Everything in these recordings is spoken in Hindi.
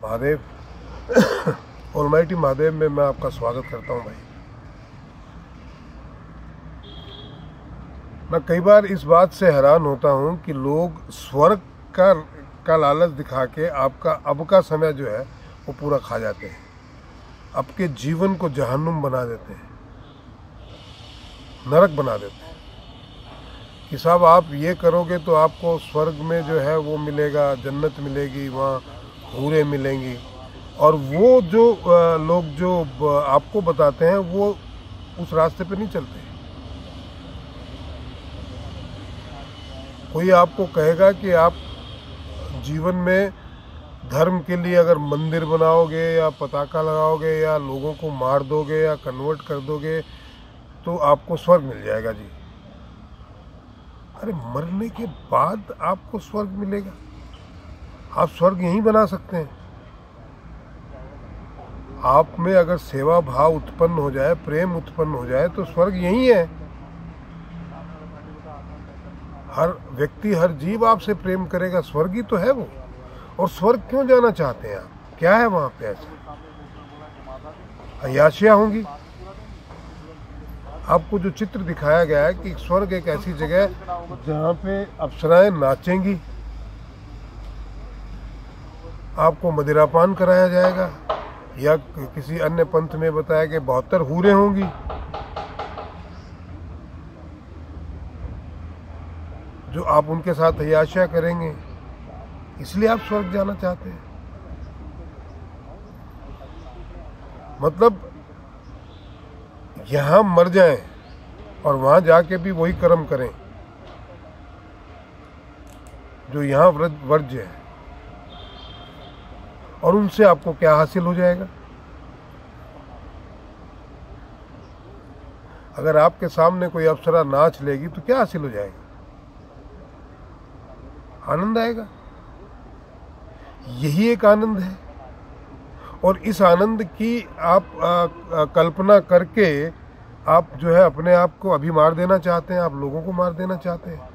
महादेव ऑलमाइटी महादेव में मैं आपका स्वागत करता हूं भाई। मैं कई बार इस बात से हैरान होता हूं कि लोग स्वर्ग का लालच दिखा के आपका अब का समय जो है वो पूरा खा जाते हैं, आपके जीवन को जहन्नुम बना देते हैं, नरक बना देते हैं कि साहब आप ये करोगे तो आपको स्वर्ग में जो है वो मिलेगा, जन्नत मिलेगी, वहाँ हूरें मिलेंगी। और वो जो लोग जो आपको बताते हैं वो उस रास्ते पे नहीं चलते। कोई आपको कहेगा कि आप जीवन में धर्म के लिए अगर मंदिर बनाओगे या पताका लगाओगे या लोगों को मार दोगे या कन्वर्ट कर दोगे तो आपको स्वर्ग मिल जाएगा जी। अरे मरने के बाद आपको स्वर्ग मिलेगा? आप स्वर्ग यहीं बना सकते हैं। आप में अगर सेवा भाव उत्पन्न हो जाए, प्रेम उत्पन्न हो जाए तो स्वर्ग यहीं है। हर व्यक्ति, हर जीव आपसे प्रेम करेगा, स्वर्ग ही तो है वो। और स्वर्ग क्यों जाना चाहते हैं आप? क्या है वहां पे ऐसा? अय्याशियां होंगी। आपको जो चित्र दिखाया गया है कि स्वर्ग एक ऐसी जगह है जहाँ पे अप्सराएं नाचेंगी, आपको मदिरापान कराया जाएगा, या किसी अन्य पंथ में बताया कि 72 हूरें होंगी। जो आप उनके साथ अय्याशियां करेंगे, इसलिए आप स्वर्ग जाना चाहते हैं। मतलब यहां मर जाएं और वहां जाके भी वही कर्म करें जो यहां वर्ज्य है, और उनसे आपको क्या हासिल हो जाएगा? अगर आपके सामने कोई अप्सरा नाच लेगी तो क्या हासिल हो जाएगा? आनंद आएगा। यही एक आनंद है। और इस आनंद की आप कल्पना करके आप जो है अपने आप को अभी मार देना चाहते हैं, आप लोगों को मार देना चाहते हैं।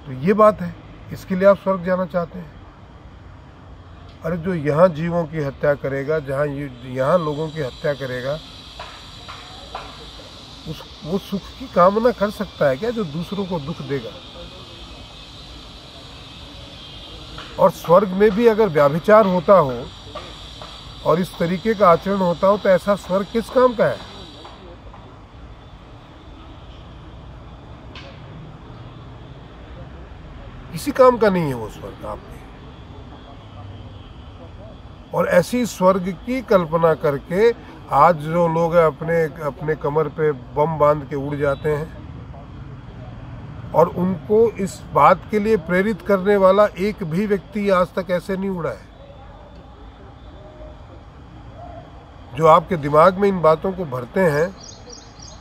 तो ये बात है, इसके लिए आप स्वर्ग जाना चाहते हैं। अरे जो यहाँ जीवों की हत्या करेगा, जहाँ यहाँ लोगों की हत्या करेगा, वो सुख की कामना कर सकता है क्या जो दूसरों को दुख देगा? और स्वर्ग में भी अगर व्याभिचार होता हो और इस तरीके का आचरण होता हो तो ऐसा स्वर्ग किस काम का है? किसी काम का नहीं है वो स्वर्ग आपके। और ऐसी स्वर्ग की कल्पना करके आज जो लोग अपने कमर पे बम बांध के उड़ जाते हैं, और उनको इस बात के लिए प्रेरित करने वाला एक भी व्यक्ति आज तक ऐसे नहीं उड़ा है। जो आपके दिमाग में इन बातों को भरते हैं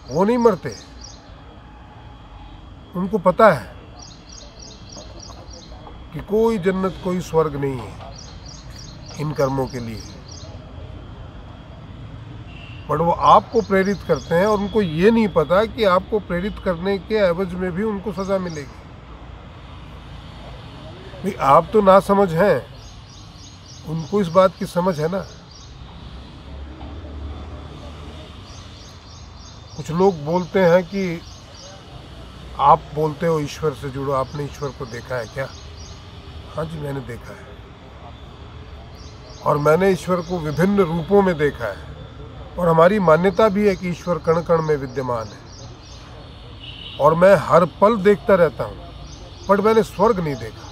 वो नहीं मरते। उनको पता है कि कोई जन्नत, कोई स्वर्ग नहीं है इन कर्मों के लिए, बट वो आपको प्रेरित करते हैं और उनको ये नहीं पता कि आपको प्रेरित करने के एवज में भी उनको सजा मिलेगी। भाई आप तो ना समझ हैं, उनको इस बात की समझ है ना। कुछ लोग बोलते हैं कि आप बोलते हो ईश्वर से जुड़ो, आपने ईश्वर को देखा है क्या? हाँ जी, मैंने देखा है। और मैंने ईश्वर को विभिन्न रूपों में देखा है। और हमारी मान्यता भी है कि ईश्वर कण कण में विद्यमान है। और मैं हर पल देखता रहता हूँ, पर मैंने स्वर्ग नहीं देखा।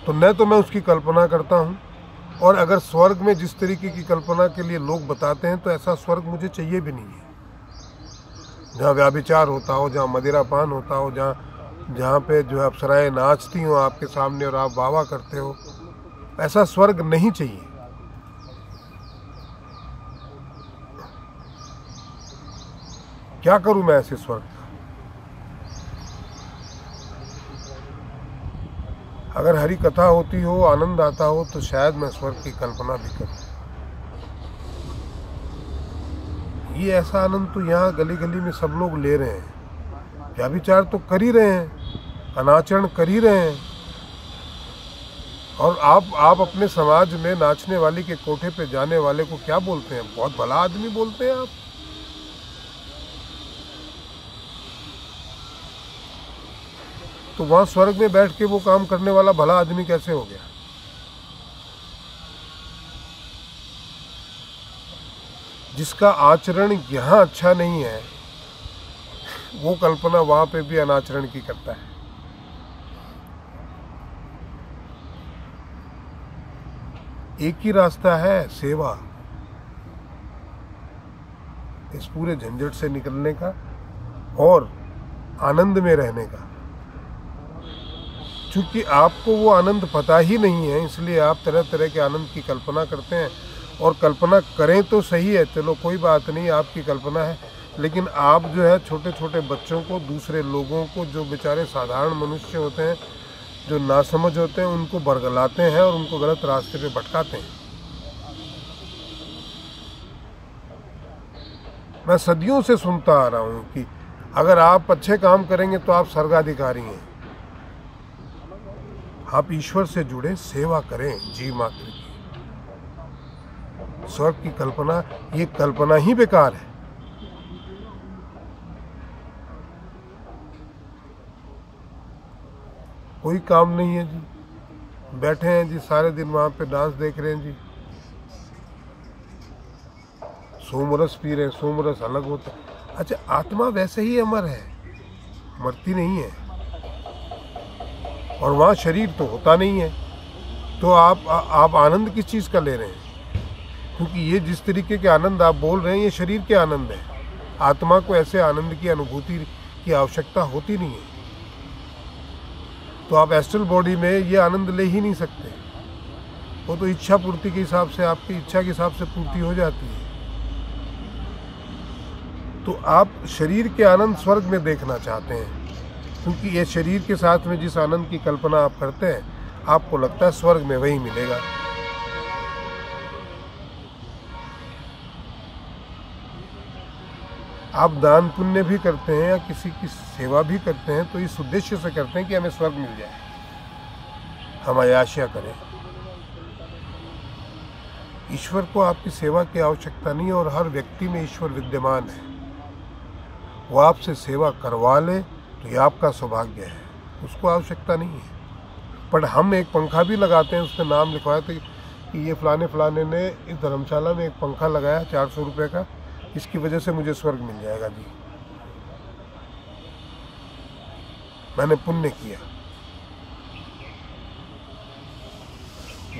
तो न तो मैं उसकी कल्पना करता हूँ, और अगर स्वर्ग में जिस तरीके की कल्पना के लिए लोग बताते हैं तो ऐसा स्वर्ग मुझे चाहिए भी नहीं है। जहाँ व्याभिचार होता हो, जहाँ मदिरापान होता हो, जहाँ पे जो है अप्सराएं नाचती हो आपके सामने और आप वाह वाह करते हो, ऐसा स्वर्ग नहीं चाहिए। क्या करूं मैं ऐसे स्वर्ग का? अगर हरी कथा होती हो, आनंद आता हो, तो शायद मैं स्वर्ग की कल्पना भी करूं। ये ऐसा आनंद तो यहाँ गली गली में सब लोग ले रहे हैं। व्याभिचार तो कर ही रहे हैं, अनाचरण कर ही रहे हैं। और आप अपने समाज में नाचने वाली के कोठे पे जाने वाले को क्या बोलते हैं? बहुत भला आदमी बोलते हैं आप। तो वहां स्वर्ग में बैठ के वो काम करने वाला भला आदमी कैसे हो गया? जिसका आचरण यहाँ अच्छा नहीं है, वो कल्पना वहां पे भी अनाचरण की करता है। एक ही रास्ता है, सेवा, इस पूरे झंझट से निकलने का और आनंद में रहने का। क्योंकि आपको वो आनंद पता ही नहीं है, इसलिए आप तरह तरह के आनंद की कल्पना करते हैं। और कल्पना करें तो सही है, चलो कोई बात नहीं, आपकी कल्पना है, लेकिन आप जो है छोटे छोटे बच्चों को, दूसरे लोगों को, जो बेचारे साधारण मनुष्य होते हैं, जो नासमझ होते हैं, उनको बरगलाते हैं और उनको गलत रास्ते पे भटकाते हैं। मैं सदियों से सुनता आ रहा हूँ कि अगर आप अच्छे काम करेंगे तो आप स्वर्गाधिकारी हैं। आप ईश्वर से जुड़े, सेवा करें जीव मात्र की। स्वर्ग की कल्पना, ये कल्पना ही बेकार है। कोई काम नहीं है जी, बैठे हैं जी सारे दिन वहां पे डांस देख रहे हैं जी, सोमरस पी रहे हैं। सोमरस अलग होता है। अच्छा, आत्मा वैसे ही अमर है, मरती नहीं है, और वहाँ शरीर तो होता नहीं है। तो आप आनंद किस चीज़ का ले रहे हैं? क्योंकि ये जिस तरीके के आनंद आप बोल रहे हैं, ये शरीर के आनंद है। आत्मा को ऐसे आनंद की अनुभूति की आवश्यकता होती नहीं है। तो आप एस्ट्रल बॉडी में ये आनंद ले ही नहीं सकते। वो तो इच्छा पूर्ति के हिसाब से, आपकी इच्छा के हिसाब से पूर्ति हो जाती है। तो आप शरीर के आनंद स्वर्ग में देखना चाहते हैं, क्योंकि ये शरीर के साथ में जिस आनंद की कल्पना आप करते हैं, आपको लगता है स्वर्ग में वही मिलेगा। आप दान पुण्य भी करते हैं या किसी की सेवा भी करते हैं तो इस उद्देश्य से करते हैं कि हमें स्वर्ग मिल जाए, हम अयाशा करें। ईश्वर को आपकी सेवा की आवश्यकता नहीं है, और हर व्यक्ति में ईश्वर विद्यमान है। वो आपसे सेवा करवा ले तो ये आपका सौभाग्य है, उसको आवश्यकता नहीं है। पर हम एक पंखा भी लगाते हैं, उसका नाम लिखवाए थे कि ये फलाने फलाने ने इस धर्मशाला में एक पंखा लगाया 400 रुपये का, इसकी वजह से मुझे स्वर्ग मिल जाएगा जी। मैंने पुण्य किया।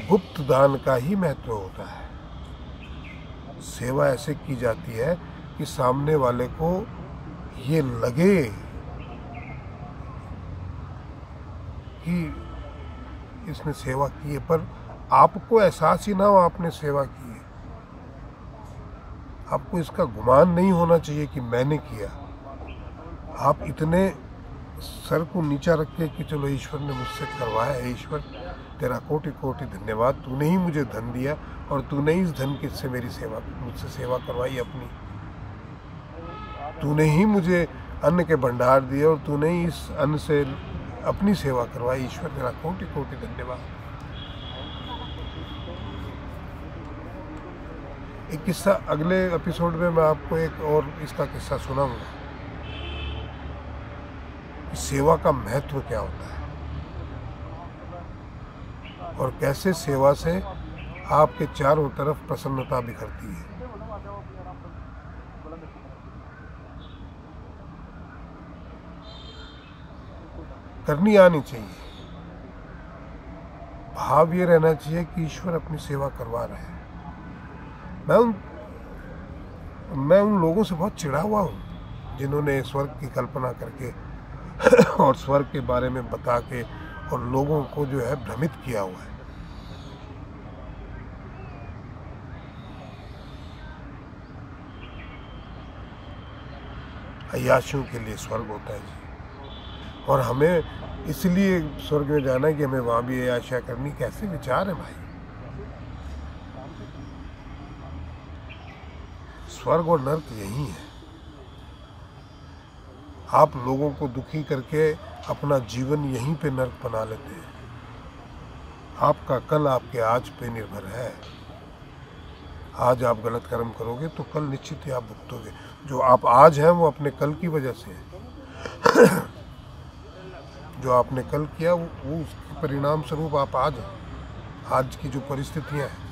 गुप्त दान का ही महत्व होता है। सेवा ऐसे की जाती है कि सामने वाले को ये लगे कि इसने सेवा की है, पर आपको एहसास ही ना हो आपने सेवा की है। आपको इसका गुमान नहीं होना चाहिए कि मैंने किया। आप इतने सर को नीचा रख के कि चलो ईश्वर ने मुझसे करवाया है, ईश्वर तेरा कोटि कोटि धन्यवाद, तूने ही मुझे धन दिया और तूने ही इस धन की से मुझसे सेवा करवाई अपनी। तूने ही मुझे अन्न के भंडार दिए और तूने ही इस अन्न से अपनी सेवा करवाई। ईश्वर तेरा कोटि कोटि धन्यवाद। एक किस्सा अगले एपिसोड में मैं आपको एक और इसका किस्सा सुनाऊंगा, सेवा का महत्व क्या होता है और कैसे सेवा से आपके चारों तरफ प्रसन्नता बिखरती है। करनी आनी चाहिए। भाव ये रहना चाहिए कि ईश्वर अपनी सेवा करवा रहे हैं। मैं उन लोगों से बहुत चिढ़ा हुआ हूँ जिन्होंने स्वर्ग की कल्पना करके और स्वर्ग के बारे में बता के और लोगों को जो है भ्रमित किया हुआ है। अय्याशियों के लिए स्वर्ग होता है जी, और हमें इसलिए स्वर्ग में जाना है कि हमें वहां भी अय्याशा करनी। कैसे विचार है भाई? स्वर्ग और नर्क यही है। आप लोगों को दुखी करके अपना जीवन यहीं पे नर्क बना लेते हैं। आपका कल आपके आज पे निर्भर है। आज आप गलत कर्म करोगे तो कल निश्चित ही आप भुगतोगे। जो आप आज हैं वो अपने कल की वजह से है। जो आपने कल किया वो उसके परिणाम स्वरूप आप आज हैं। आज की जो परिस्थितियां हैं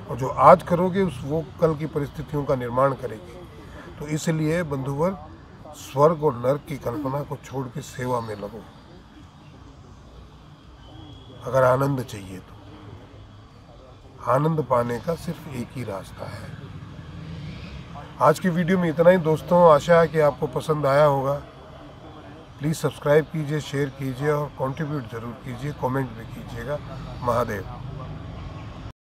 और जो आज करोगे वो कल की परिस्थितियों का निर्माण करेगी। तो इसलिए बंधुवर, स्वर्ग और नरक की कल्पना को छोड़ के सेवा में लगो, अगर आनंद चाहिए तो। आनंद पाने का सिर्फ एक ही रास्ता है। आज की वीडियो में इतना ही दोस्तों। आशा है कि आपको पसंद आया होगा। प्लीज़ सब्सक्राइब कीजिए, शेयर कीजिए और कंट्रीब्यूट ज़रूर कीजिए, कमेंट भी कीजिएगा। महादेव।